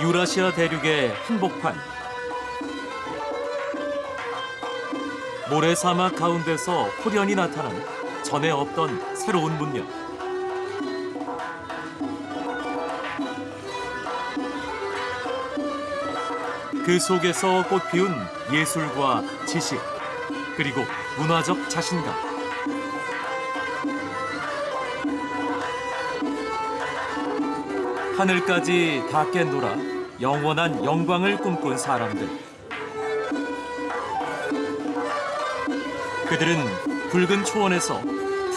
유라시아 대륙의 한복판. 모래 사막 가운데서 호련히 나타난 전에 없던 새로운 문명. 그 속에서 꽃피운 예술과 지식, 그리고 문화적 자신감. 하늘까지 닿게 놀아 영원한 영광을 꿈꾼 사람들. 그들은 붉은 초원에서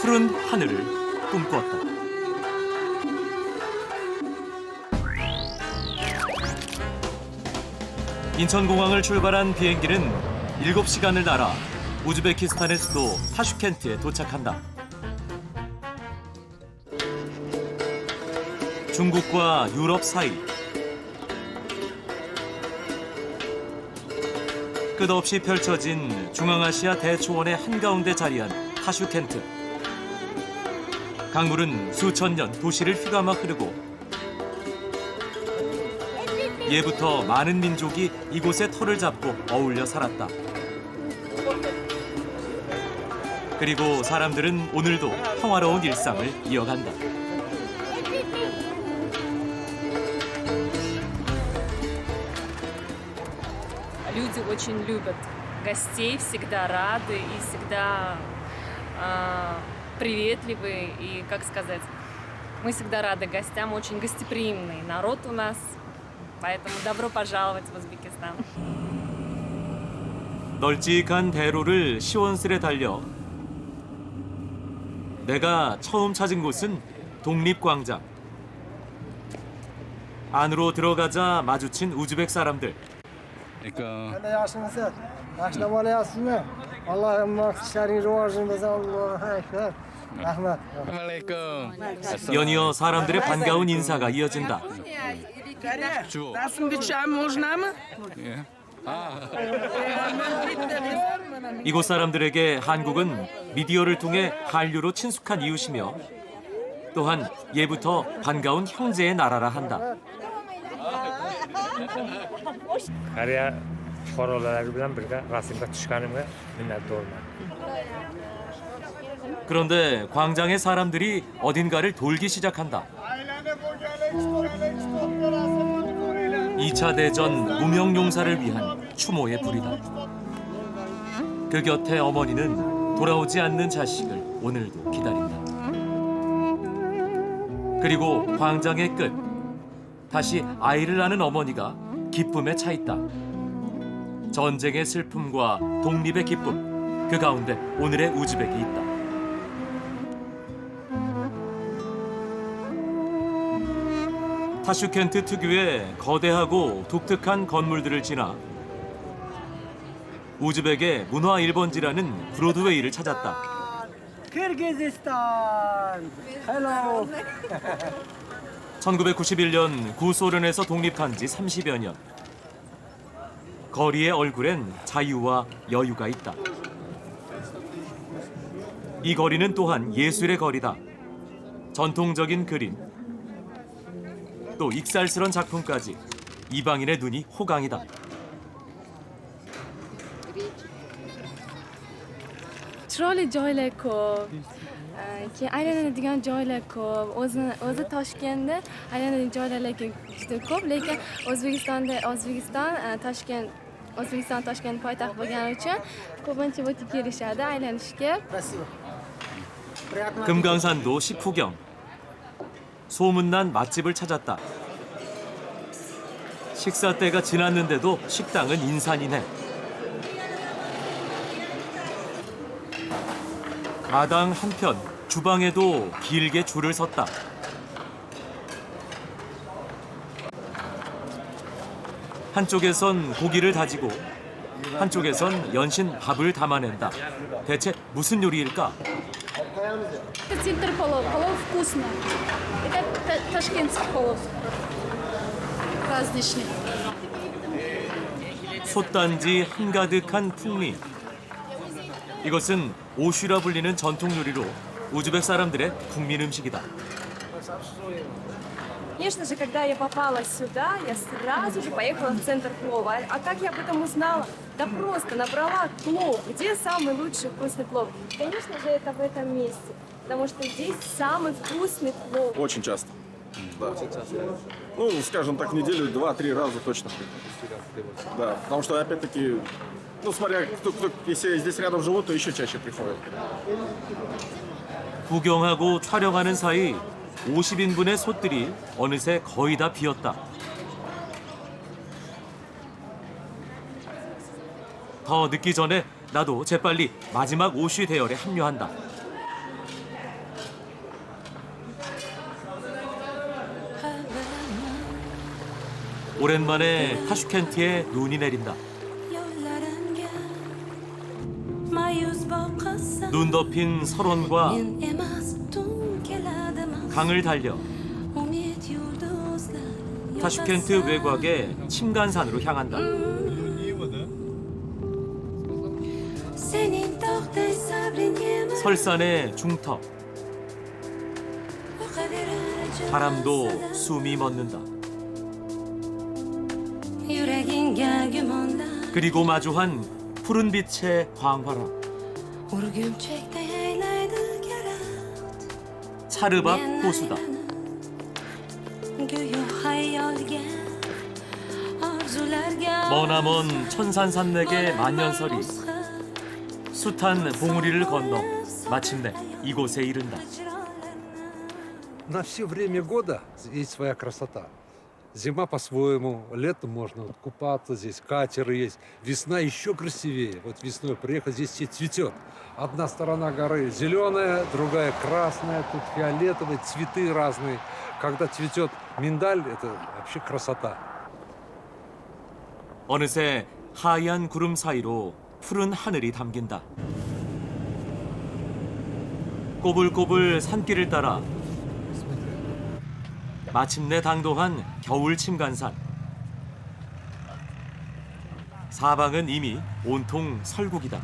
푸른 하늘을 꿈꿨다. 인천공항을 출발한 비행기는 7시간을 날아 우즈베키스탄의 수도 타슈켄트에 도착한다. 중국과 유럽 사이. 끝없이 펼쳐진 중앙아시아 대초원의 한가운데 자리한 타슈켄트. 강물은 수천 년 도시를 휘감아 흐르고 예부터 많은 민족이 이곳에 터를 잡고 어울려 살았다. 그리고 사람들은 오늘도 평화로운 일상을 이어간다. Люди очень любят гостей, всегда рады и всегда приветливы. И, как сказать, мы всегда рады гостям, очень гостеприимный народ у нас. Поэтому добро пожаловать в Узбекистан. 널찍한 대로를 시원스레 달려 내가 처음 찾은 곳은 독립광장. 안으로 들어가자 마주친 우즈벡 사람들. Qanday yaxshimisiz? Yaxshilab olyapsizmi? Alloh maqsadlaringiz rivojini bersin. Allohu akbar. Rahmat. 연이어 사람들의 반가운 인사가 이어진다. 이곳 사람들에게 한국은 미디어를 통해 한류로 친숙한 이웃이며 또한 예부터 반가운 형제의 나라라 한다. Koreya fuqarolari bilan birga rasmga tushganimga minnatdorman. 그런데 광장의 사람들이 어딘가를 돌기 시작한다. 2차 대전 무명용사를 위한 추모의 불이다. 그 곁에 어머니는 돌아오지 않는 자식을 오늘도 기다린다. 그리고 광장의 끝, 다시 아이를 낳는 어머니가 기쁨에 차 있다. 전쟁의 슬픔과 독립의 기쁨, 그 가운데 오늘의 우즈벡이 있다. 타슈켄트 특유의 거대하고 독특한 건물들을 지나 우즈벡의 문화 1번지라는 브로드웨이를 찾았다. Kyrgyzstan. Hello. 1991년 구소련에서 독립한 지 30여 년. 거리의 얼굴엔 자유와 여유가 있다. 이 거리는 또한 예술의 거리다. 전통적인 그림, 또 익살스런 작품까지 이방인의 눈이 호강이다. chiroyli joylar ko'p. Keyin aylanadigan joylar ko'p. O'zi Toshkentda aylanadigan joylar juda ko'p, lekin O'zbekiston Toshkent poytaxt bo'lgani uchun ko'pincha bu yerga kelishadi aylanishga. 금강산도 식후경. 소문난 맛집을 찾았다. 식사 때가 지났는데도 식당은 인산이네. 마당 한편 주방에도 길게 줄을 섰다. 한쪽에선 고기를 다지고 한쪽에선 연신 밥을 담아낸다. 대체 무슨 요리일까? Это центр плов. Плов вкусно. Это ташкентский плов. Праздничный. 솥단지 한가득한 풍미. 이것은 오슈라 불리는 전통 요리로 우즈벡 사람들의 국민 음식이다. Конечно же, когда я попала сюда, я сразу же поехала в центр плова. А как я об этом узнала? Да просто набрала плов. Где самый лучший вкусный плов? Конечно же, это в этом месте. Потому что здесь самый вкусный плов. Очень часто. Да. Ну, скажем так, в неделю 2-3 раза точно. Да, потому что, опять-таки, ну, смотря, если здесь рядом живут, то еще чаще приходят. 구경하고 촬영하는 사이 50인분의 솥들이 어느새 거의 다 비었다. 더 늦기 전에 나도 재빨리 마지막 오쉬 대열에 합류한다. 오랜만에 타슈켄트에 눈이 내린다. 눈 덮인 설원과 강을 달려 타슈켄트 외곽의 침간산으로 향한다. 설산의 중턱, 바람도 숨이 멎는다. 그리고 마주한 푸른 빛의 광활화, 차르박 호수다. 머나먼 천산산맥의 만년설이 숱한 봉우리를 건너 마침내 이곳에 이른다. На все время года есть своя красота. Зима по-своему, летом можно вот купаться здесь, катеры есть. Весна еще красивее. Вот весной приехать, здесь все цветет. Одна сторона горы зеленая, другая красная, тут фиолетовые, цветы разные. Когда цветет миндаль, это вообще красота. 어느새 하얀 구름 사이로 푸른 하늘이 담긴다. 꼬불꼬불 산길을 따라 마침내 당도한 겨울 침간산. 사방은 이미 온통 설국이다.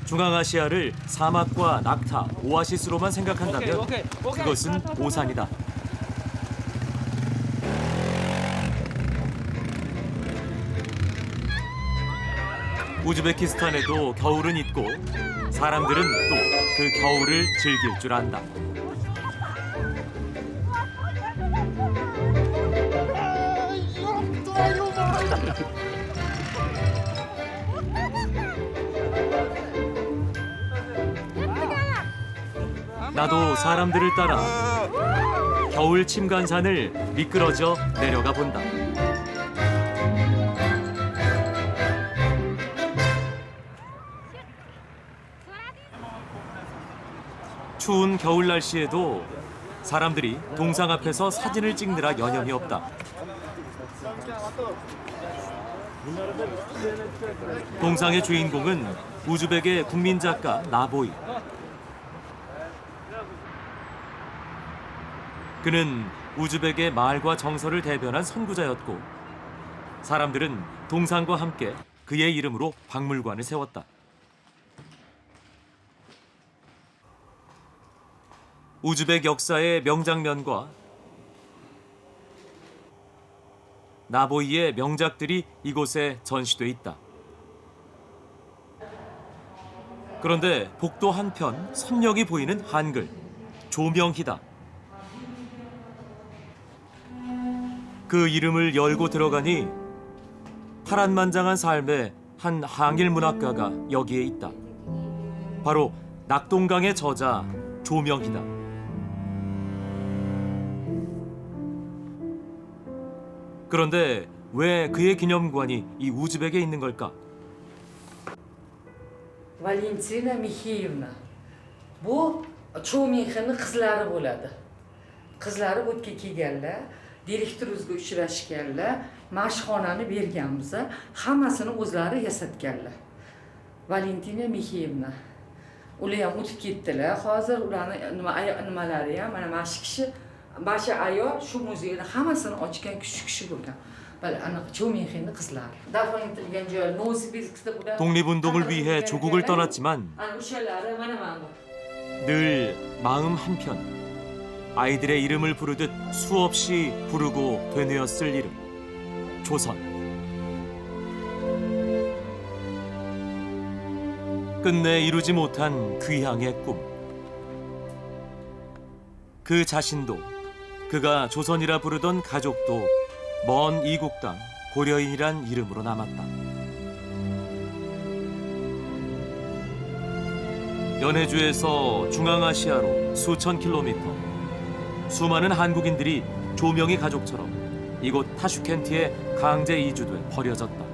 중앙아시아를 사막과 낙타, 오아시스로만 생각한다면 그것은 오산이다. 우즈베키스탄에도 겨울은 있고 사람들은 또 그 겨울을 즐길 줄 안다. 나도 사람들을 따라 겨울 침간산을 미끄러져 내려가 본다. 추운 겨울 날씨에도 사람들이 동상 앞에서 사진을 찍느라 여념이 없다. 동상의 주인공은 우즈벡의 국민 작가 나보이. 그는 우즈벡의 말과 정서를 대변한 선구자였고 사람들은 동상과 함께 그의 이름으로 박물관을 세웠다. 우즈벡 역사의 명장면과 나보이의 명작들이 이곳에 전시돼 있다. 그런데 복도 한편 선명히 보이는 한글, 조명희다. 그 이름을 열고 들어가니 파란만장한 삶의 한 항일 문학가가 여기에 있다. 바로 낙동강의 저자 조명희다. 그런데 왜 그의 기념관이 이 우즈벡에 있는 걸까? Valentina Mixeyevna. Bu Cho'mixini qizlari bo'ladi. Qizlari o'tga kelganlar, direktorimizga uchrashganlar, mashxonani berganmiz. Hammasini o'zlari yasatganlar. Valentina Mixeyevna. Ular ham o'tib ketdilar. Hozir ularni nimalari ham mana mana shu kishi, basha ayol shu muzeyni hammasini ochgan kishi bo'lgan. aniq Cho'mixini qizlari. Dafn etilgan joy Novosibirskda bular. 독립운동을 위해 조국을 떠났지만 o'shalari mana mana. 늘 마음 한편 아이들의 이름을 부르듯 수없이 부르고 되뇌었을 이름 조선. 끝내 이루지 못한 귀향의 꿈. 그 자신도 그가 조선이라 부르던 가족도 먼 이국 땅 고려인이란 이름으로 남았다. 연해주에서 중앙아시아로 수천 킬로미터, 수많은 한국인들이 조명희 가족처럼 이곳 타슈켄트에 강제 이주돼 버려졌다.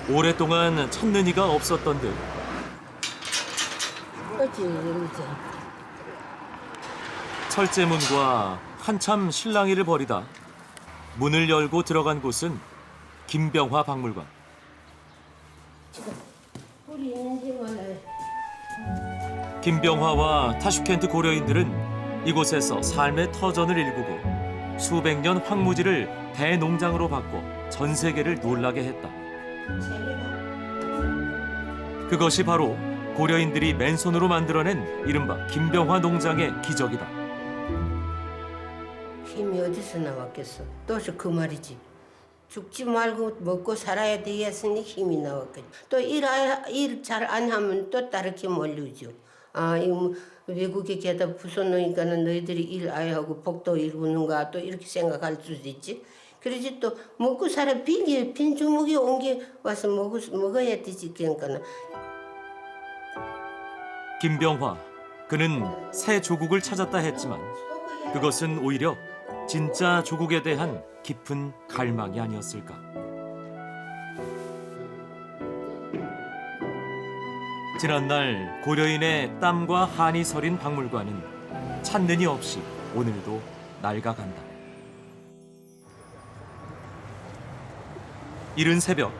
오랫동안 찾는이가 없었던 듯 철제문과 한참 실랑이를 벌이다 문을 열고 들어간 곳은 김병화 박물관. 김병화와 타슈켄트 고려인들은 이곳에서 삶의 터전을 일구고 수백 년 황무지를 대농장으로 바꿔 전 세계를 놀라게 했다. 그것이 바로 고려인들이 맨손으로 만들어낸 이른바 김병화 농장의 기적이다. 힘이 어디서 나왔겠어? 또서 그 말이지. 죽지 말고 먹고 살아야 되겠으니 힘이 나왔겠지. 또 일 잘 안 하면 또 다르게 몰리죠. 아, 이거 외국에 게다 부숴놓으니까는 너희들이 일 아예 하고 복도 이루는가 또 이렇게 생각할 수도 있지. 그러지 또 먹고 살아 빈 주먹이 온 게 와서 먹어야 되지. 그러니까는. 김병화, 그는 새 조국을 찾았다 했지만 그것은 오히려 진짜 조국에 대한 깊은 갈망이 아니었을까. 지난날 고려인의 땀과 한이 서린 박물관은 찾는이 없이 오늘도 낡아간다. 이른 새벽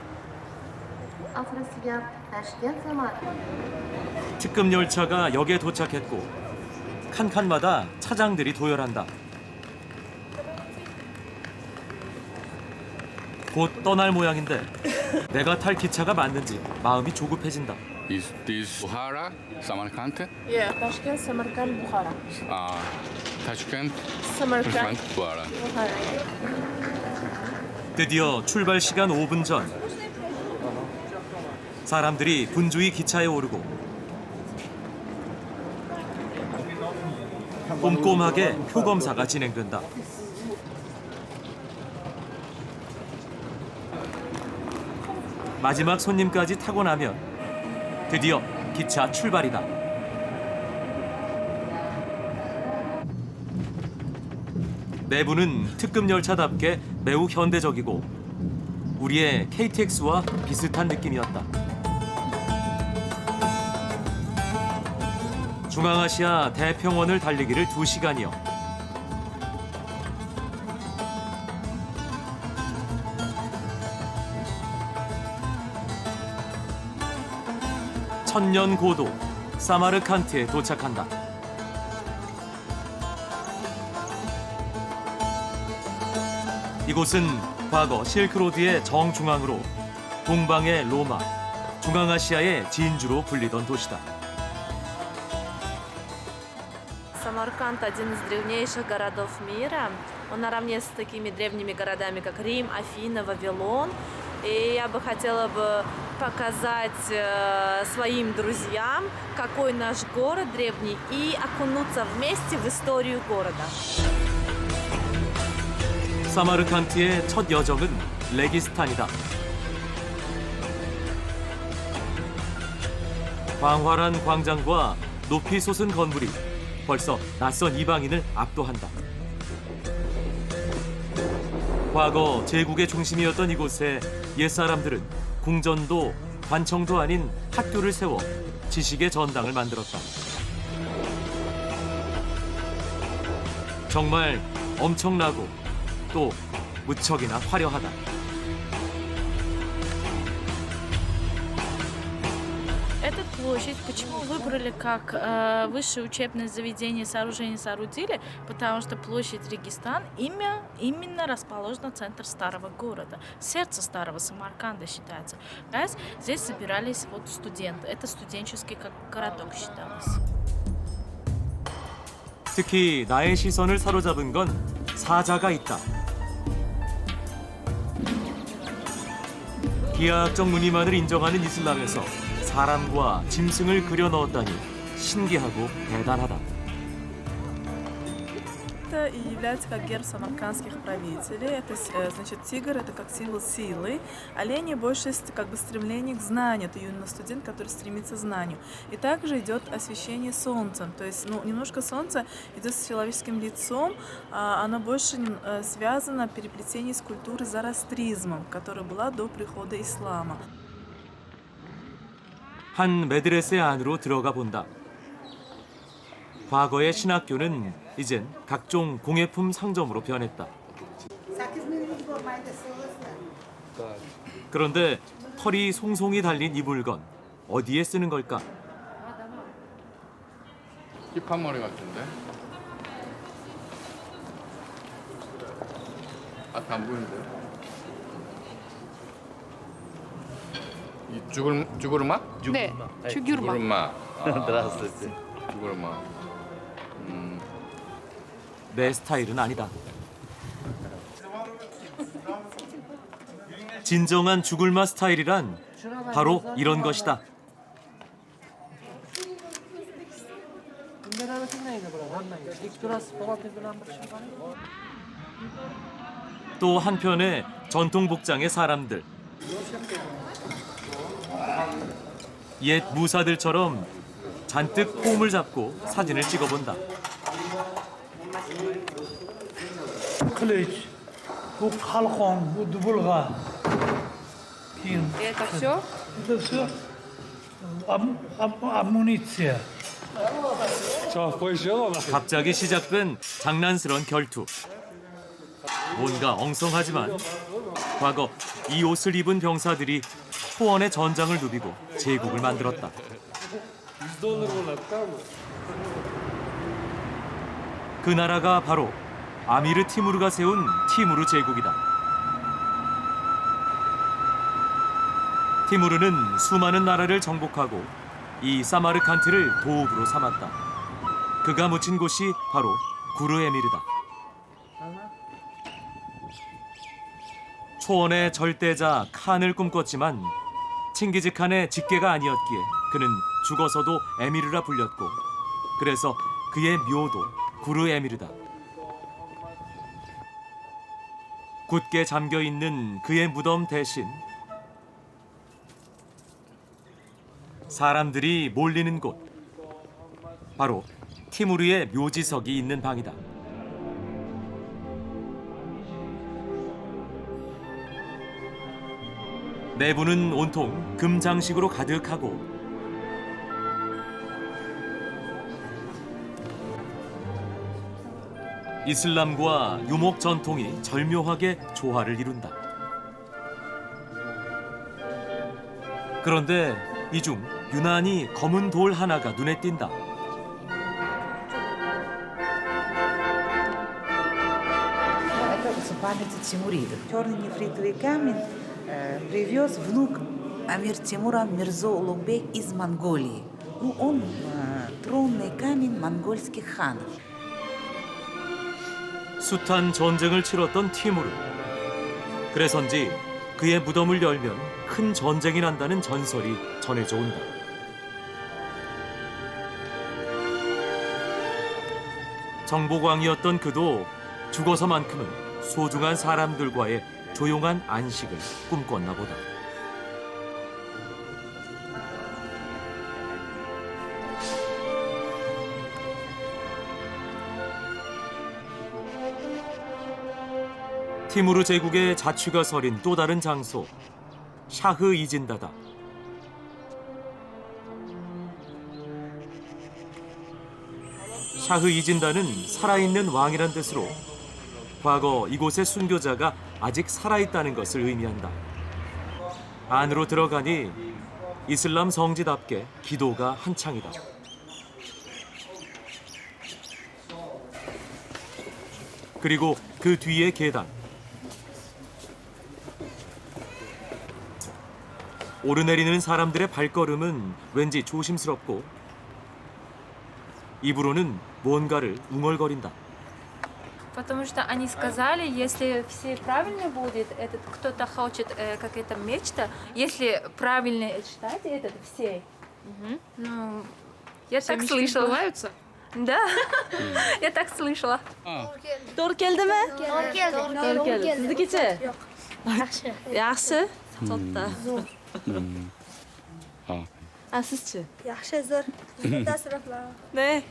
특급 열차가 역에 도착했고 칸칸마다 차장들이 도열한다. 곧 떠날 모양인데 내가 탈 기차가 맞는지 마음이 조급해진다. Is this Bukhara, Samarkand? Yeah, Tashkent, Samarkand, Bukhara. Tashkent, Samarkand, Bukhara. 드디어 출발 시간 5분 전 사람들이 분주히 기차에 오르고 꼼꼼하게 표 검사가 진행된다. 마지막 손님까지 타고 나면 드디어 기차 출발이다. 내부는 특급 열차답게 매우 현대적이고 우리의 KTX와 비슷한 느낌이었다. 중앙아시아 대평원을 달리기를 2시간이요. 천년 고도 사마르칸트에 도착한다. 이곳은 과거 실크로드의 정중앙으로 동방의 로마, 중앙아시아의 진주로 불리던 도시다. Самарканд – один из древнейших городов мира. Он наравне с такими древними городами, как Рим, Афины, Вавилон. И я бы хотела показать своим друзьям, какой наш город древний, и окунуться вместе в историю города. 사마르칸트의 첫 여정은 레기스탄이다. 광활한 광장과 높이 솟은 건물이 벌써 낯선 이방인을 압도한다. 과거 제국의 중심이었던 이곳에 옛사람들은 궁전도 관청도 아닌 학교를 세워 지식의 전당을 만들었다. 정말 엄청나고 또 무척이나 화려하다. Этот площадь. Почему выбрали как высшее учебное заведение сооружение соорудили? Потому что площадь Регистан именно расположена центр старого города, сердце старого Самарканда считается. Раз здесь собирались вот студенты. Это студенческий как городок считалось. 특히 나의 시선을 사로잡은 건 사자가 있다. 기하학적 무늬만을 인정하는 이슬람에서 사람과 짐승을 그려 넣었다니 신기하고 대단하다. Это и является как герб самаркандских правителей. Это, значит, тигр это как символ силы, олени больше как бы стремление к знанию. Это юный студент, который стремится к знанию. И также идет освещение солнцем. То есть, немножко солнце идет с человеческим лицом, оно больше связано переплетение с культурой зороастризмом, которая была до прихода ислама. 한 메드레세 안으로 들어가 본다. 과거의 신학교는 이젠 각종 공예품 상점으로 변했다. 그런데 털이 송송이 달린 이 물건 어디에 쓰는 걸까? 힙한 머리 같은데? 앞에 안 보이는데요? 이 쭈구르마? 네, чугюрма. 쭈구르마. Здравствуйте. 쭈구르마. 내 스타일은 아니다. 진정한 죽을마 스타일이란 바로 이런 것이다. 또 한편에 전통 복장의 사람들. 옛 무사들처럼 잔뜩 폼을 잡고 사진을 찍어본다. Kılıç, bu kalkon, bu dubulga. Это все? Это все амуниция. 갑자기 시작된 장난스런 결투. 뭔가 엉성하지만 과거 이 옷을 입은 병사들이 초원의 전장을 누비고 제국을 만들었다. 그 나라가 바로 아미르 티무르가 세운 티무르 제국이다. 티무르는 수많은 나라를 정복하고 이 사마르칸트를 도읍으로 삼았다. 그가 묻힌 곳이 바로 구르에미르다. 초원의 절대자 칸을 꿈꿨지만 칭기즈칸의 직계가 아니었기에 그는 죽어서도 에미르라 불렸고 그래서 그의 묘도 구르에미르다. 굳게 잠겨있는 그의 무덤 대신 사람들이 몰리는 곳, 바로 티무르의 묘지석이 있는 방이다. 내부는 온통 금장식으로 가득하고 이슬람과 유목 전통이 절묘하게 조화를 이룬다. 그런데 이 중 유난히 검은 돌 하나가 눈에 띈다. Это память Тимуридов. Черный нефритовый камень привез внук Амир Тимура Мирзо Улугбек из Монголии. Ну, он тронный камень монгольских ханов. 숱한 전쟁을 치렀던 티무르. 그래서인지 그의 무덤을 열면 큰 전쟁이 난다는 전설이 전해져 온다. 정보광이었던 그도 죽어서만큼은 소중한 사람들과의 조용한 안식을 꿈꿨나 보다. 티무르 제국의 자취가 서린 또 다른 장소, 샤흐 이진다다. 샤흐 이진다는 살아있는 왕이란 뜻으로 과거 이곳의 순교자가 아직 살아있다는 것을 의미한다. 안으로 들어가니 이슬람 성지답게 기도가 한창이다. 그리고 그 뒤에 계단. 오르내리는 사람들의 발걸음은 왠지 조심스럽고 입으로는 뭔가를 웅얼거린다. Потому что они сказали, если все правильно будет, этот кто-то хочет, как это мечта, если правильно читать этот все, ну, я так слышала. Да, я так слышала. Doğru geldi mi? Doğru geldi. Sizdekiçi? Yaxshi. Yaxshi. To'tta. A sizchi? Yaxshi, zo'r. 네.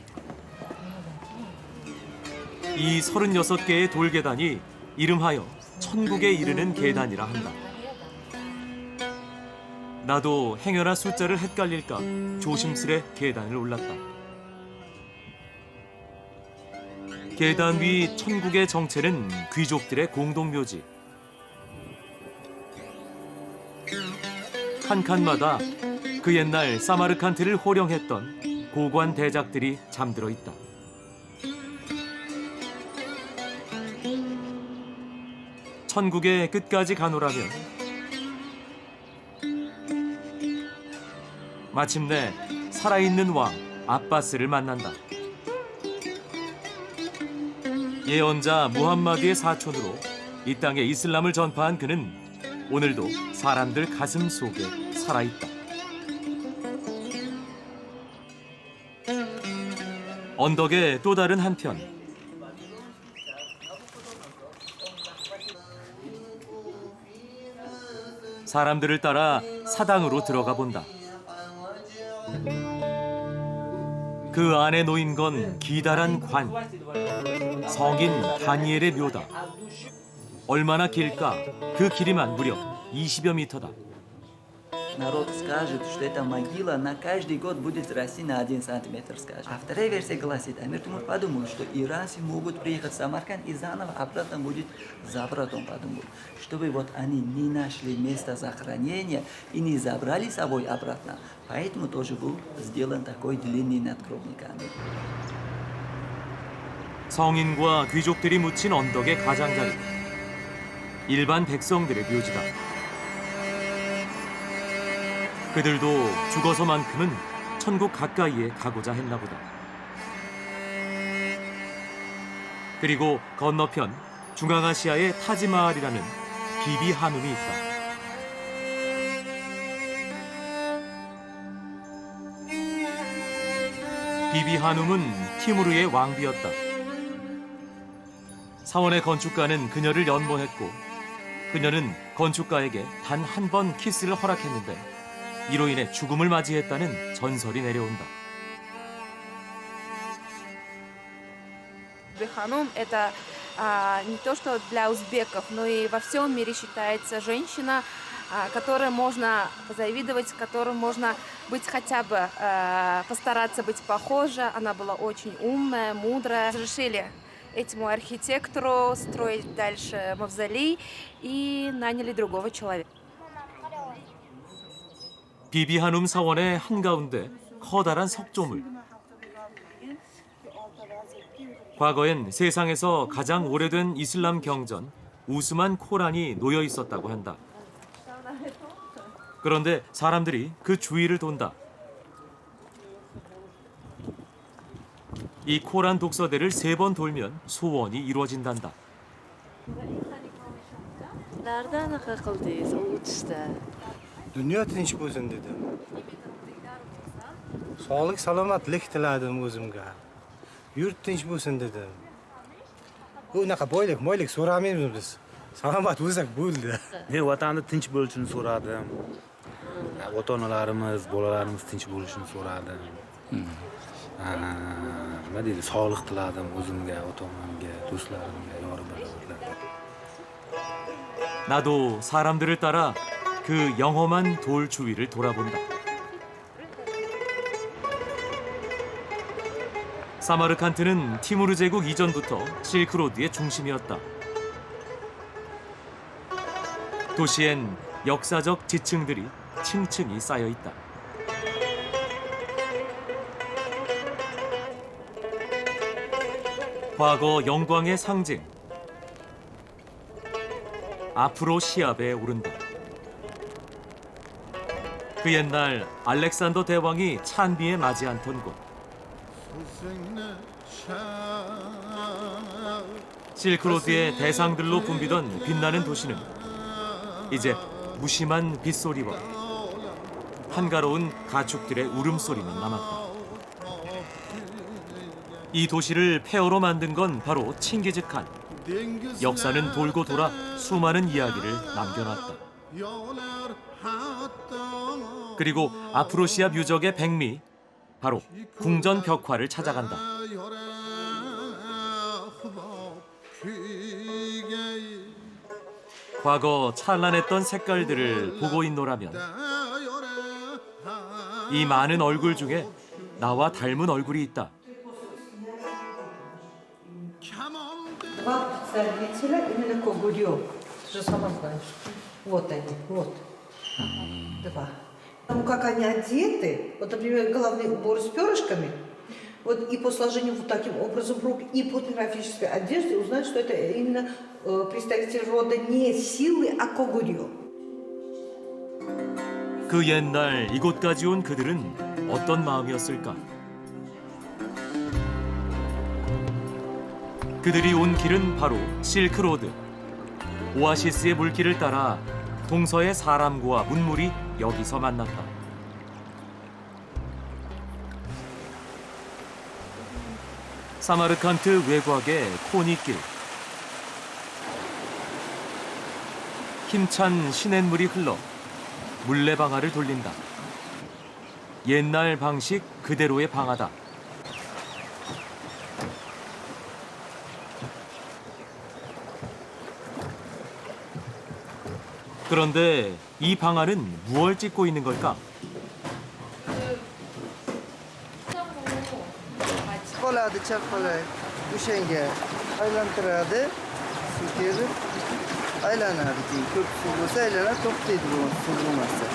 이 36개의 돌계단이 이름하여 천국에 이르는 계단이라 한다. 나도 행여나 숫자를 헷갈릴까 조심스레 계단을 올랐다. 계단 위 천국의 정체는 귀족들의 공동묘지. 한 칸마다 그 옛날 사마르칸트를 호령했던 고관 대작들이 잠들어 있다. 천국의 끝까지 가노라면 마침내 살아있는 왕 아바스를 만난다. 예언자 무함마드의 사촌으로 이 땅에 이슬람을 전파한 그는 오늘도 사람들 가슴 속에 살아있다. 언덕의 또 다른 한편 사람들을 따라 사당으로 들어가 본다. 그 안에 놓인 건 기다란 관, 성인 다니엘의 묘다. 얼마나 길까? 그 길이만 무려 20여 미터다. Народ скажет, что эта могила на каждый год будет расти на 1 сантиметр, скажем. А вторая версия гласит, Амир Тимур подумал, что иранцы могут приехать в Самарканд и заново обратно будет забрать, он подумал. Чтобы вот они не нашли место захоронения и не забрали с собой обратно, поэтому тоже был сделан такой длинный надгробный камень. 성인과 귀족들이 묻힌 언덕의 가장자리. 일반 백성들의 묘지다. 그들도 죽어서만큼은 천국 가까이에 가고자 했나 보다. 그리고 건너편 중앙아시아의 타지마할이라는 비비 한움이 있다. 비비 한움은 티무르의 왕비였다. 사원의 건축가는 그녀를 연모했고 그녀는 건축가에게 단 한 번 키스를 허락했는데 이로 인해 죽음을 맞이했다는 전설이 내려온다. Ханум – это не то, что для узбеков, но и во всем мире считается женщина, которой можно позавидовать, которой можно быть хотя бы, постараться быть похожа. Она была очень умная, мудрая. Разрешили этому архитектору строить дальше мавзолей и наняли другого человека. 비비 한움 사원의 한가운데 커다란 석조물. 과거엔 세상에서 가장 오래된 이슬람 경전 우스만 코란이 놓여 있었다고 한다. 그런데 사람들이 그 주위를 돈다. 이 코란 독서대를 3번 돌면 소원이 이루어진단다. Nereden akıldıyız o uçta? Dünya tinch bo'lsin dedim. Sog'lik salomatlik tiladim o'zimga. Yurt tinch bo'lsin dedim. Unaqa boylik so'ramaymiz biz. Salomat bo'lsak bo'ldi. Men vatanni tinch bo'lishini so'radim. Ota-onalarimiz, bolalarimiz tinch bo'lishini so'radim. Nima deydi, sog'lik tiladim o'zimga, ota-onamga, do'stlarimga, yori birodarlarga. 나도 사람들을 따라 그 영험한 돌 주위를 돌아본다. 사마르칸트는 티무르 제국 이전부터 실크로드의 중심이었다. 도시엔 역사적 지층들이 층층이 쌓여 있다. 과거 영광의 상징. 앞으로 시합에 오른다. 그 옛날 알렉산더 대왕이 찬비에 맞이 않던 곳. 실크로드의 대상들로 붐비던 빛나는 도시는 이제 무심한 빗소리와 한가로운 가축들의 울음소리만 남았다. 이 도시를 폐허로 만든 건 바로 칭기즈칸. 역사는 돌고 돌아 수많은 이야기를 남겨놨다. 그리고 아프로시아 뮤적의 백미, 바로 궁전 벽화를 찾아간다. 과거 찬란했던 색깔들을 보고 있노라면 이 많은 얼굴 중에 나와 닮은 얼굴이 있다. Два представителя именно Когурьев. Ты же сама знаешь. Вот они, вот. Два. Потому как они одеты, вот, например, головные уборы с перышками, вот и по сложению вот таким образом рук, и по этнографической одежде узнать, что это именно представитель рода не Силы, а Когурьев. 그 옛날 이곳까지 온 그들은 어떤 마음이었을까? 그들이 온 길은 바로 실크로드. 오아시스의 물길을 따라 동서의 사람과 문물이 여기서 만났다. 사마르칸트 외곽의 코니길. 힘찬 시냇물이 흘러 물레방아를 돌린다. 옛날 방식 그대로의 방아다. 그런데 이 방아는 무얼 찍고 있는 걸까? Kolada çapalay, üşenge, aylantıradı, sütüyordu, aylanardı ki, kök sulusu aylana topluydu bu suluması.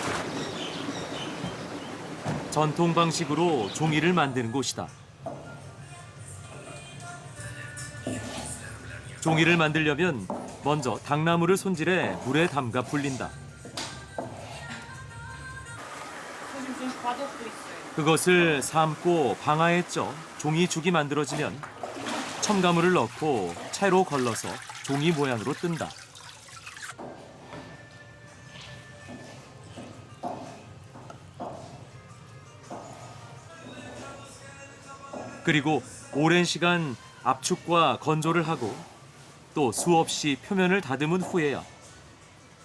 전통 방식으로 종이를 만드는 곳이다. 종이를 만들려면 먼저 당나무를 손질해 물에 담가 불린다. 그것을 삶고 방아에 쪄 종이죽이 만들어지면 첨가물을 넣고 채로 걸러서 종이 모양으로 뜬다. 그리고 오랜 시간 압축과 건조를 하고 또 수없이 표면을 다듬은 후에야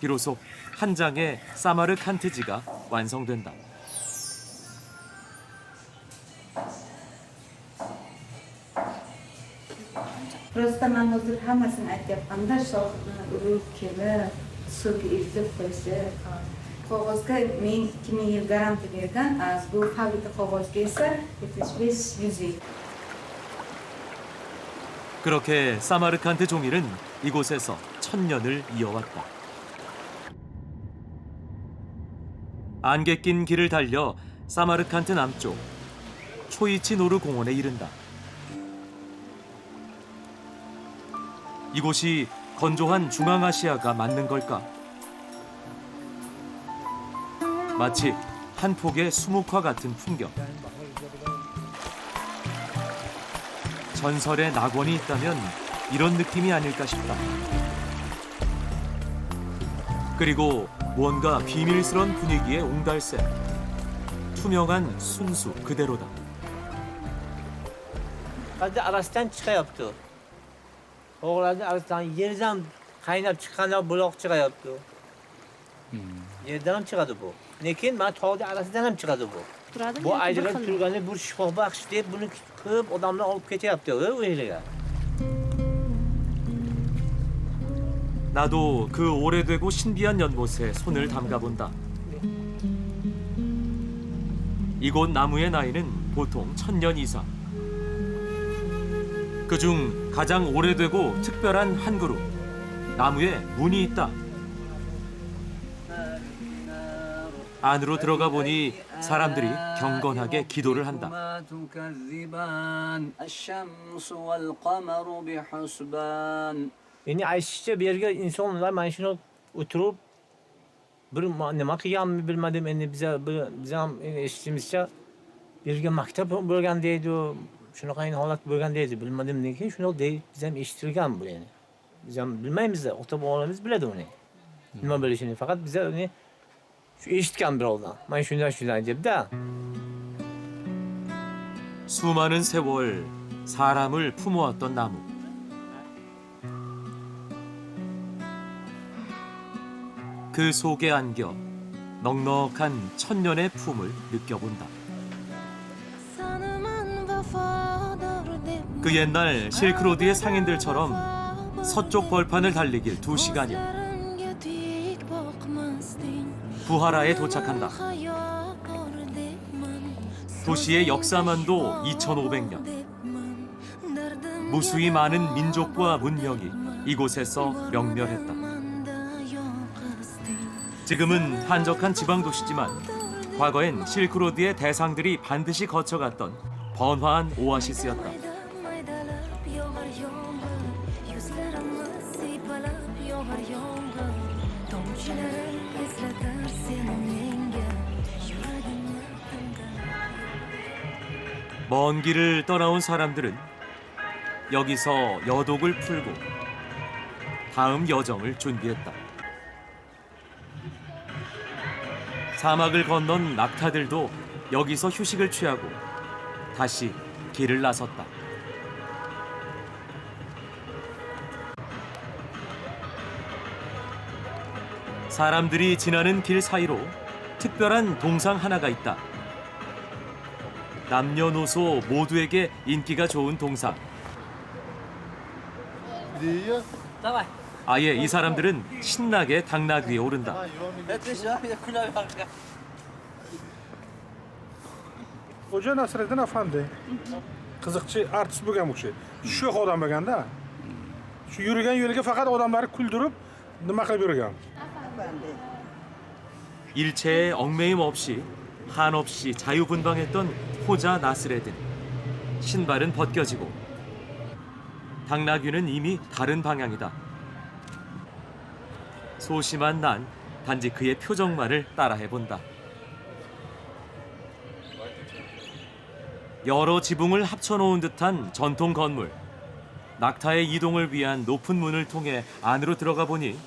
비로소 한 장의 사마르칸트지가 완성된다. Просто нам hozir hammasini aytyapmanda, rukiga, suvga eltib qo'ysa, qog'ozga men 2000 yil garantiya bergan, bu fabrika qog'ozga esa 75-100 yil. 그렇게 사마르칸트 종이는 이곳에서 1000년을 이어왔다. 안개 낀 길을 달려 사마르칸트 남쪽 초이치 노르 공원에 이른다. 이곳이 건조한 중앙아시아가 맞는 걸까? 마치 한 폭의 수묵화 같은 풍경. 전설의 낙원이 있다면 이런 느낌이 아닐까 싶다. 그리고 뭔가 비밀스런 분위기의 옹달새. 투명한 순수 그대로다. Hadi arasından çıkayaptı. Oğlanın arasından yerden kaynap çıkan blok çıkayaptı. Yerden çıkadı bu. Lekin ben tağda arasından hem çıkadı bu. Bu ayrılan Türkan'ı bir şifa bakış deyip bunu kıp adamlar alıp geçeyaptı. Öyle. 나도 그 오래되고 신비한 연못에 손을 담가본다. 이곳 나무의 나이는 보통 1000년 이상. 그중 가장 오래되고 특별한 한 그루, 나무에 문이 있다. 안으로 들어가 보니 사람들이 경건하게 기도를 한다. Endi aytishicha bu yerga insonlar mana shuni o'tirib bir nima qilganmi bilmadim. Endi biz ham eshitishimizcha bu yerga maktab bo'lgan deydi, shunaqangi holat bo'lgan deydi. Bilmadim lekin shunday deydi. Biz ham eshitilgan bu endi. Biz ham bilmaymiz, ota-bobolarimiz biladi uni. Nima bo'lishini, faqat biz uni shu eshitgan birovdan. Mana shunday debda. 수많은 세월 사람을 품어왔던 나무. 그 속에 안겨 넉넉한 천년의 품을 느껴본다. 그 옛날 실크로드의 상인들처럼 서쪽 벌판을 달리길 2시간이야. 부하라에 도착한다. 도시의 역사만도 2500년. 무수히 많은 민족과 문명이 이곳에서 명멸했다. 지금은 한적한 지방도시지만 과거엔 실크로드의 대상들이 반드시 거쳐갔던 번화한 오아시스였다. 먼 길을 떠나온 사람들은 여기서 여독을 풀고 다음 여정을 준비했다. 사막을 건넌 낙타들도 여기서 휴식을 취하고 다시 길을 나섰다. 사람들이 지나는 길 사이로 특별한 동상 하나가 있다. 남녀노소 모두에게 인기가 좋은 동상. 아예 이 사람들은 신나게 당나귀 위에 오른다. Hoca Nasreddin Efendi. Qiziqchi artist bo'lgan bu kishi. Sho'x odam bo'lganda. Shu yurgan yo'liga faqat odamlarni kuldirib nima qilib yurgan. 일체의 얽매임 없이 한없이 자유분방했던 호자 나스레딘. 신발은 벗겨지고 당나귀는 이미 다른 방향이다. 소심한 난 단지 그의 표정만을 따라해본다. 여러 지붕을 합쳐놓은 듯한 전통 건물. 낙타의 이동을 위한 높은 문을 통해 안으로 들어가 보니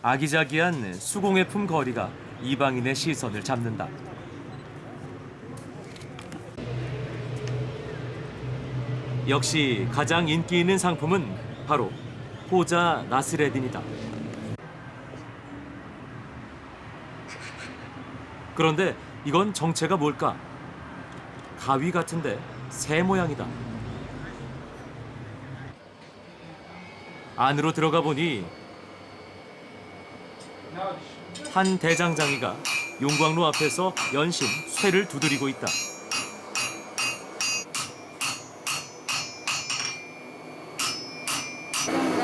아기자기한 수공예품 거리가 이방인의 시선을 잡는다. 역시 가장 인기 있는 상품은 바로 호자 나스레딘이다. 그런데 이건 정체가 뭘까? 가위 같은데 새 모양이다. 안으로 들어가 보니 한 대장장이가 용광로 앞에서 연신 쇠를 두드리고 있다.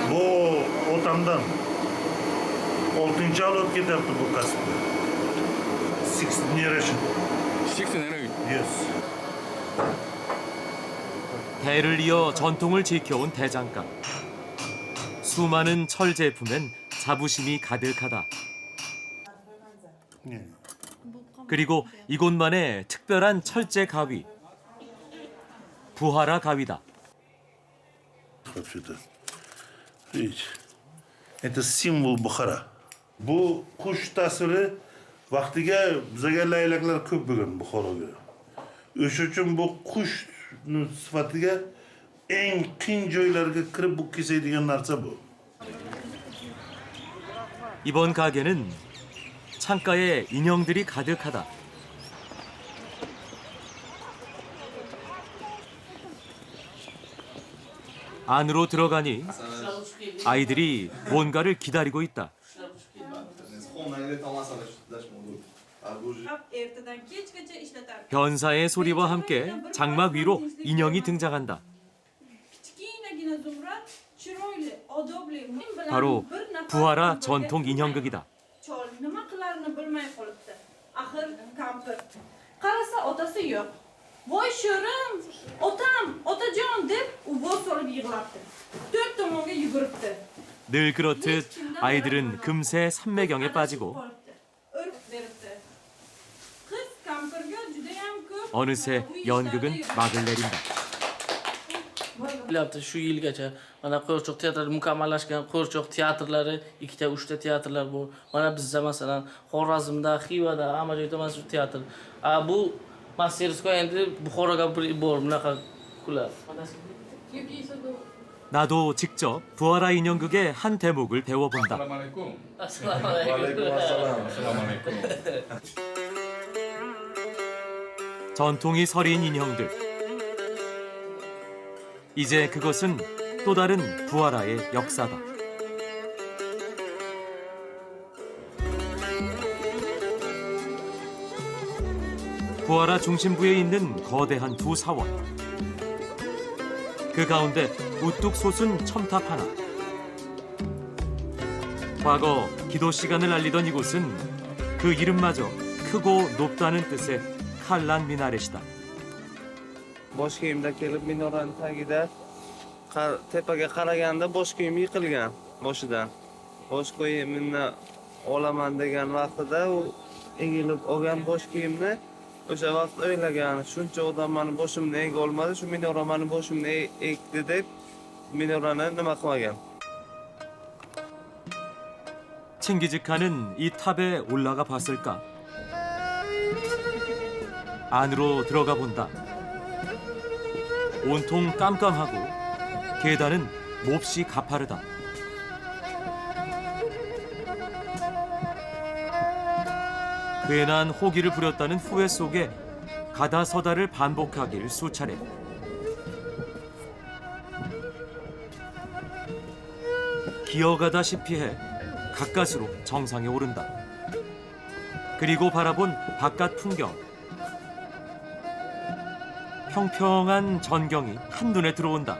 Bu otamdan 6-yil olib ketyapti bu kasbni. 6th generation. 6th generation? Yes. 대를 이어 전통을 지켜온 대장간. 수많은 철 제품엔 자부심이 가득하다. 그리고 이곳만의 특별한 철제 가위. 부하라 가위다. Это simbol Buxara. Bu qush tasviri vaqtiga bizga laylaklar ko'p bo'lgan Buxoroga. O'sha uchun bu qushni sifatiga eng qiyin joylarga kirib bu kesadigan narsa bu. 이번 가게는 창가에 인형들이 가득하다. 안으로 들어가니 아이들이 뭔가를 기다리고 있다. 변사의 소리와 함께 장막 위로 인형이 등장한다. 바로 부하라 전통 인형극이다. Chol nima qilarini bilmay qolibdi. Axir kampir. Qarasa otasi yo'q. Voy sho'rim, otam, otajon deb u bosh solib yig'labdi. To'rt tomonga yuguribdi. 늘 그렇듯 아이들은 금세 삼매경에 빠지고 O'rib beribdi. Qiz kampirga juda ham ko'p 어느새 연극은 막을 내린다. Bilyapti shu yilgacha mana qo'rchoq teatrlari mukammallashgan qo'rchoq teatrlari 2-3 teatrlar bor. Mana bizda masalan Xorazmda, Xivada hamma joyda mana shu teatr. Bu Masterskoy endi Buxoroga bor bunaqa kunlar. 나도 직접 부하라 인형극의 한 대목을 배워본다. 전통이 서린 인형들. 이제 그것은 또 다른 부하라의 역사다. 부하라 중심부에 있는 거대한 두 사원. 그 가운데 우뚝 솟은 첨탑 하나. 과거 기도 시간을 알리던 이곳은 그 이름마저 크고 높다는 뜻의 칼란 미나렛이다. bosh kiyimda kelib minorani tagida tepaga qaraganda bosh kiyim yiqilgan boshidan. Bosh kiyimini olaman degan vaqtida u egilib olgan bosh kiyimni o'sha vaqt o'ylagan, shuncha odam mani boshimni ega olmadi, shu minora mani boshimni ekdi deb minorani nima qilmagan. 칭기즈칸은 이 탑에 올라가 봤을까? 안으로 들어가 본다. 온통 깜깜하고 계단은 몹시 가파르다. 괜한 호기를 부렸다는 후회 속에 가다서다를 반복하길 수차례. 기어가다시피 해 가까스로 정상에 오른다. 그리고 바라본 바깥 풍경. 평평한 전경이 한눈에 들어온다.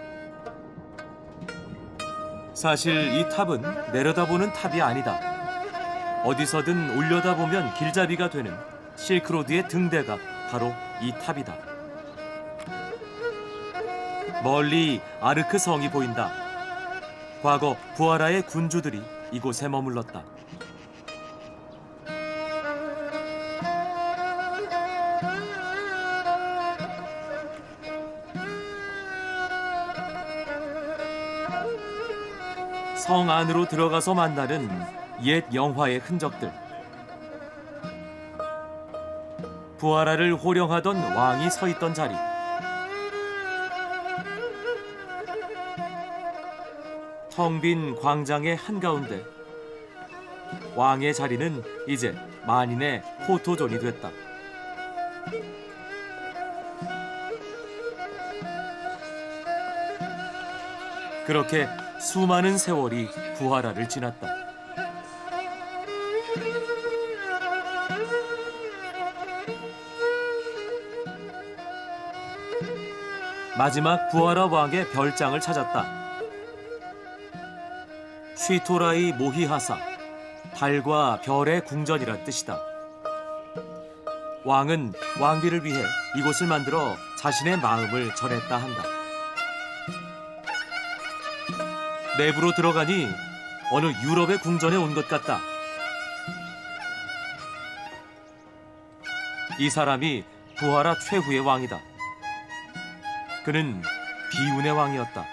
사실 이 탑은 내려다보는 탑이 아니다. 어디서든 올려다보면 길잡이가 되는 실크로드의 등대가 바로 이 탑이다. 멀리 아르크 성이 보인다. 과거 부하라의 군주들이 이곳에 머물렀다. 성 안으로 들어가서 만나는 옛 영화의 흔적들. 부하라를 호령하던 왕이 서 있던 자리. 텅 빈 광장의 한가운데 왕의 자리는 이제 만인의 포토존이 됐다. 그렇게 수많은 세월이 부하라를 지났다. 마지막 부하라 왕의 별장을 찾았다. 쉬토라이 모히하사, 달과 별의 궁전이란 뜻이다. 왕은 왕비를 위해 이곳을 만들어 자신의 마음을 전했다 한다. 내부로 들어가니 어느 유럽의 궁전에 온 것 같다. 이 사람이 부하라 최후의 왕이다. 그는 비운의 왕이었다.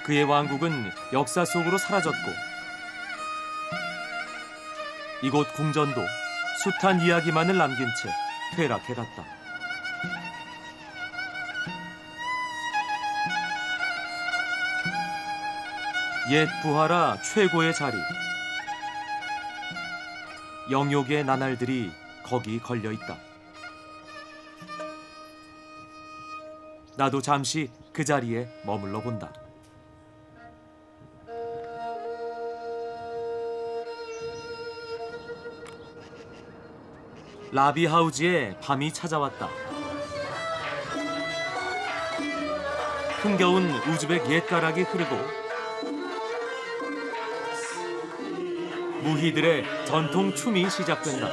그의 왕국은 역사 속으로 사라졌고 이곳 궁전도 숱한 이야기만을 남긴 채 퇴락해갔다. 옛 부하라 최고의 자리. 영욕의 나날들이 거기 걸려있다. 나도 잠시 그 자리에 머물러 본다. 라비하우지에 밤이 찾아왔다. 흥겨운 우즈벡 옛가락이 흐르고 무희들의 전통 춤이 시작된다.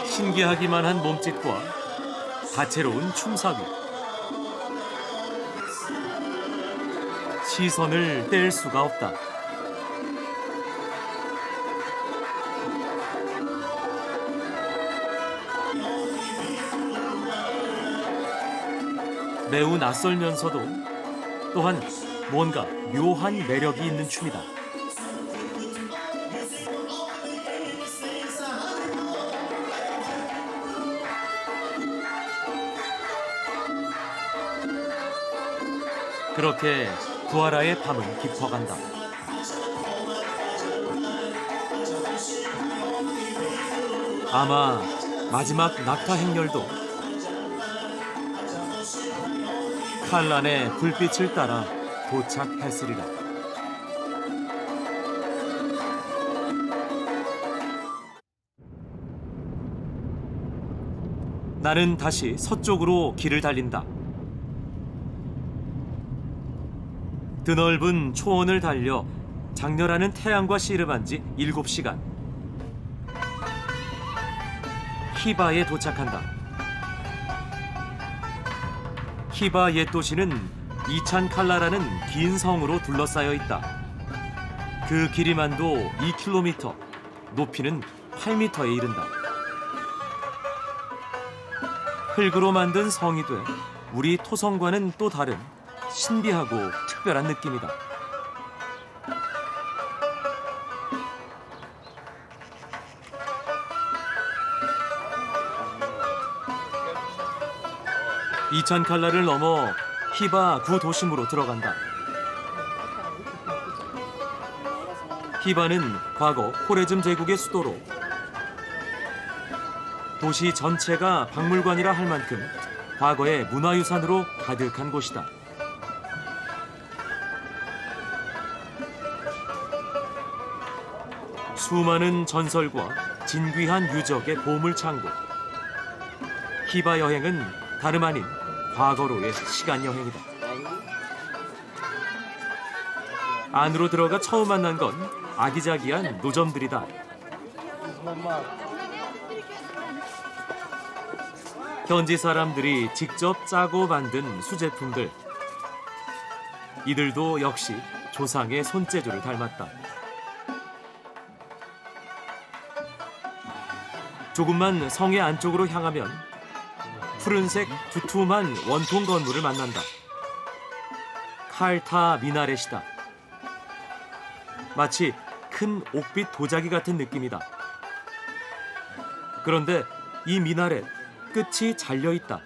신기하기만 한 몸짓과 다채로운 춤사위. 시선을 뗄 수가 없다. 매우 낯설면서도 또한 뭔가 묘한 매력이 있는 춤이다. 그렇게 구아라의 밤은 깊어간다. 아마 마지막 낙타 행렬도 칼란의 불빛을 따라 도착했으리라. 나는 다시 서쪽으로 길을 달린다. 드넓은 초원을 달려 장렬하는 태양과 씨름한 지 7시간. 히바에 도착한다. 히바 옛 도시는 이찬칼라라는 긴 성으로 둘러싸여 있다. 그 길이만도 2km, 높이는 8m에 이른다. 흙으로 만든 성이 돼 우리 토성과는 또 다른 신비하고 특별한 느낌이다. 이찬칼라를 넘어 히바 구도심으로 들어간다. 히바는 과거 호레즘 제국의 수도로 도시 전체가 박물관이라 할 만큼 과거의 문화유산으로 가득한 곳이다. 수많은 전설과 진귀한 유적의 보물창고. 히바 여행은 다름 아닌 과거로의 시간 여행이다. 안으로 들어가 처음 만난 건 아기자기한 노점들이다. 현지 사람들이 직접 짜고 만든 수제품들. 이들도 역시 조상의 손재주를 닮았다. 조금만 성의 안쪽으로 향하면 푸른색 두툼한 원통 건물을 만난다. 칼타 미나렛이다. 마치 큰 옥빛 도자기 같은 느낌이다. 그런데 이 미나렛 끝이 잘려 있다.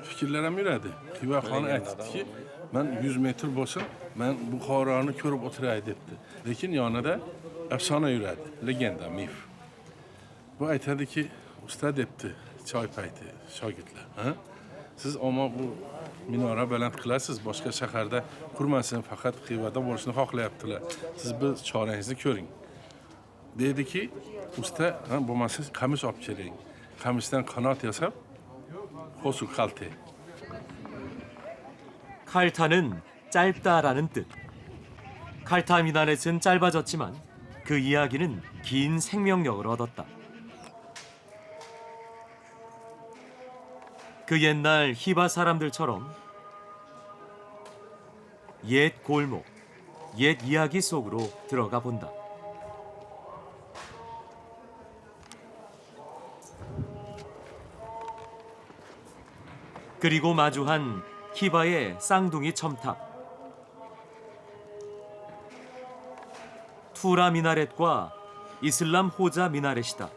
Fikirlerim yüredi. Xiva xon aytdi ki, men 100 metr bo'lsin, men bu Buxoroni ko'rib o'tiray debdi. Lekin yonida afsona yuradi, legenda, mif. Bu aytadi ki, usta debdi, choy payti, shogirdlar, ha? Siz omma bu minora baland qilasiz, boshqa shaharda qurmasin, faqat Xivada bo'lishni xohlayaptilar. Siz bir chorangizni ko'ring. Dediki, usta, ha, bo'lmasa qamish olib keling. Qamishdan qanot yasab, 호수 칼테. 칼타는 짧다라는 뜻. 칼타 미나렛은 짧아졌지만 그 이야기는 긴 생명력을 얻었다. 그 옛날 히바 사람들처럼 옛 골목, 옛 이야기 속으로 들어가 본다. 그리고 마주한 히바의 쌍둥이 첨탑. 투라 미나렛과 이슬람 호자 미나렛이다.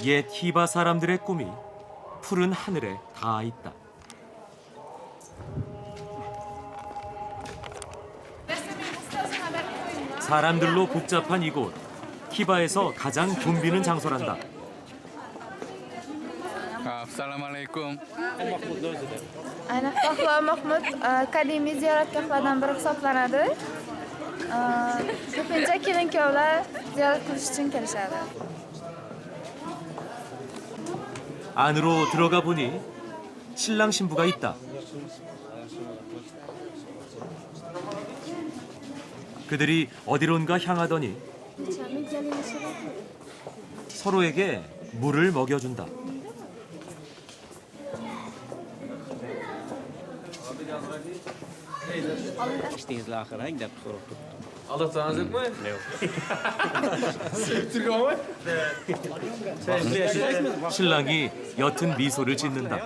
옛 히바 사람들의 꿈이 푸른 하늘에 닿아 있다. 사람들로 복잡한 이곳, 히바에서 가장 돈 비는 장소란다. Assalamualaikum. Ayni Qahva Mahmud qadimiy ziyoratgohlardan biri hisoblanadi. Ko'pincha kelin-kuyovlar ziyorat qilish uchun kelishadi. 안으로 들어가 보니 신랑 신부가 있다. 그들이 어디론가 향하더니 서로에게 물을 먹여준다. Aldattınız mı? 신랑이 옅은 미소를 짓는다.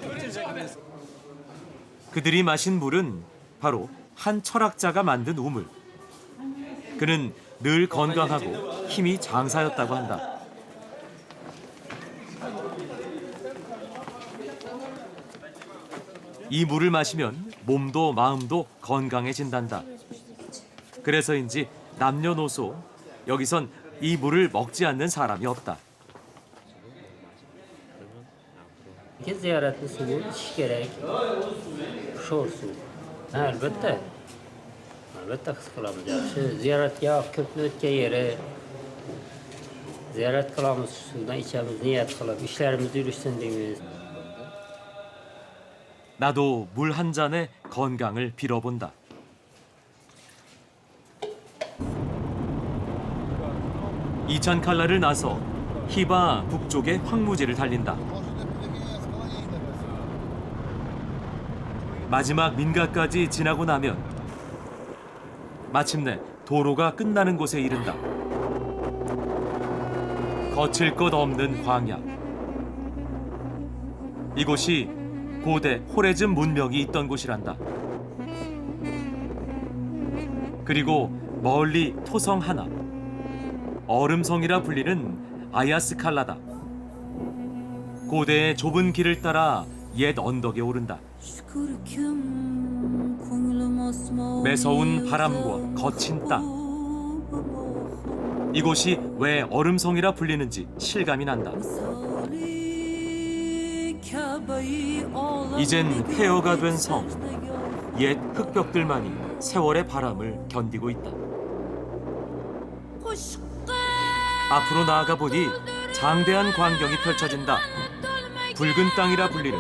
그들이 마신 물은 바로 한 철학자가 만든 우물. 그는 늘 건강하고 힘이 장사였다고 한다. 이 물을 마시면 몸도 마음도 건강해진단다. 그래서인지 남녀노소 여기선 이 물을 먹지 않는 사람이 없다. Ziyaretli suyu içiş gerek. Şor su. Elbette. Elbette his qilamiz. Yaxshi ziyoratga ko'pni o'tgan yeri. Ziyorat qilamiz, suvdan ichamiz, niyat qilib, ishlarimiz yurishsin deymiz. 나도 물 한 잔에 건강을 빌어본다. 이천 칼라를 나서 히바 북쪽의 황무지를 달린다. 마지막 민가까지 지나고 나면 마침내 도로가 끝나는 곳에 이른다. 거칠 것 없는 광야. 이곳이 고대 호레즘 문명이 있던 곳이란다. 그리고 멀리 토성 하나, 얼음성이라 불리는 아야스칼라다. 고대의 좁은 길을 따라 옛 언덕에 오른다. 매서운 바람과 거친 땅. 이곳이 왜 얼음성이라 불리는지 실감이 난다. 이젠 폐허가 된 성, 옛 흙벽들만이 세월의 바람을 견디고 있다. 앞으로 나아가 보니 장대한 광경이 펼쳐진다. 붉은 땅이라 불리는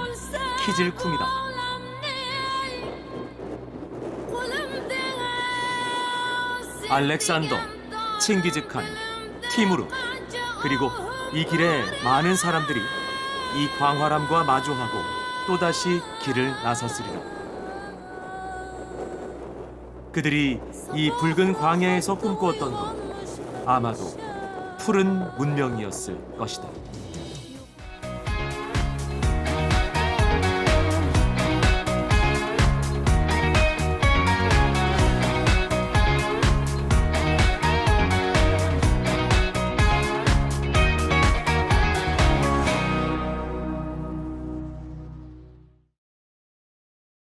키질쿰이다. 알렉산더, 칭기즈칸, 티무르, 그리고 이 길에 많은 사람들이 이 광활함과 마주하고 또다시 길을 나섰으리라. 그들이 이 붉은 광야에서 꿈꾸었던 것, 아마도 푸른 문명이었을 것이다.